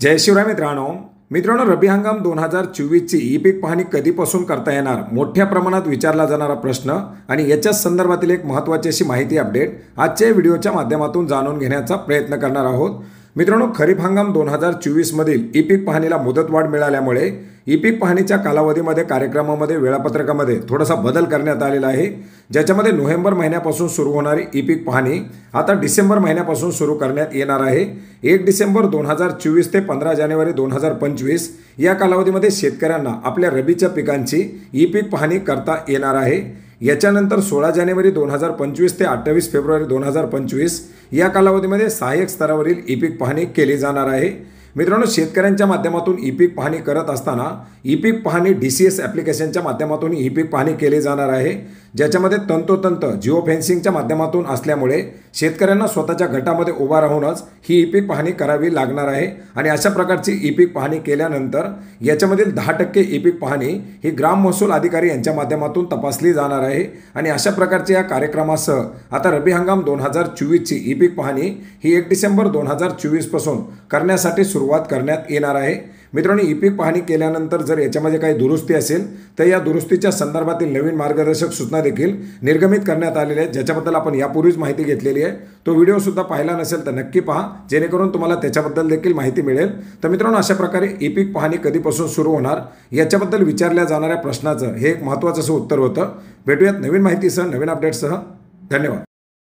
जय शिवराय मित्रांनो, रब्बी हंगाम 2024ची ई पीक पाहणी कधीपासून करता येणार, मोठ्या प्रमाणात विचारला जाणारा प्रश्न आणि याच्याच संदर्भातील एक महत्त्वाची अशी माहिती अपडेट आजच्या व्हिडिओच्या माध्यमातून जाणून घेण्याचा प्रयत्न करणार आहोत। मित्रांनो, खरीप हंगाम 2024 मधील ई पीक पाहणीला मुदतवाढ मिळाल्यामुळे ई पीक पाहणीच्या कालावधीमध्ये कार्यक्रमामध्ये वेळापत्रकामध्ये थोडासा बदल करण्यात आलेला आहे, ज्याच्यामध्ये नोव्हेंबर महिन्यापासून सुरू होणारी ई पीक पाहणी आता डिसेंबर महिन्यापासून सुरू करण्यात येणार आहे। 1 डिसेंबर 2024 ते 15 जानेवारी 2025 या कालावधीमध्ये शेतकऱ्यांना आपल्या रबीच्या पिकांची ई पीक पाहणी करता येणार आहे। याच्यानंतर 16 जानेवारी 2025 ते 28 फेब्रुवारी 2025 या कालावधीमध्ये सहाय्यक स्तरावरील ई पीक पाहणी केली जाणार आहे। मित्रांनो, शेतकऱ्यांच्या माध्यमातून ई पीक पाहणी करत असताना ई पीक पाहणी DCS ॲप्लिकेशनच्या माध्यमातून ई पीक पाहणी केली जाणार आहे, ज्याच्यामध्ये तंतोतंत जिओ फेन्सिंगच्या माध्यमातून असल्यामुळे शेतकऱ्यांना स्वतःच्या गटामध्ये उभा राहूनच ही ई पीक पाहणी करावी लागणार आहे। आणि अशा प्रकारची ई पीक पाहणी केल्यानंतर याच्यामधील 10% ई पीक पाहणी ही ग्राम महसूल अधिकारी यांच्या माध्यमातून तपासली जाणार आहे। आणि अशा प्रकारच्या या कार्यक्रमासह आता रब्बी हंगाम 2024ची ई पीक पाहणी ही 1 डिसेंबर 2024 पासून करण्यासाठी सुरुवात करण्यात येणार आहे। मित्रांनो, ई पीक पाहणी केल्यानंतर जर याच्यामध्ये काही दुरुस्ती असेल तर या दुरुस्तीच्या संदर्भातील नवीन मार्गदर्शक सूचना देखील निर्गमित करण्यात आलेल्या आहेत, ज्याच्याबद्दल आपण यापूर्वीच माहिती घेतलेली आहे। तो व्हिडिओ सुद्धा पाहिला नसेल तर नक्की पहा, जेणेकरून तुम्हाला त्याच्याबद्दल देखील माहिती मिळेल। तर मित्रांनो, अशा प्रकारे ई पीक पाहणी कधीपासून सुरू होणार याच्याबद्दल विचारल्या जाणाऱ्या प्रश्नाचं हे एक महत्त्वाचं असं उत्तर होतं। भेटूयात नवीन माहितीसह, नवीन अपडेट्ससह। धन्यवाद।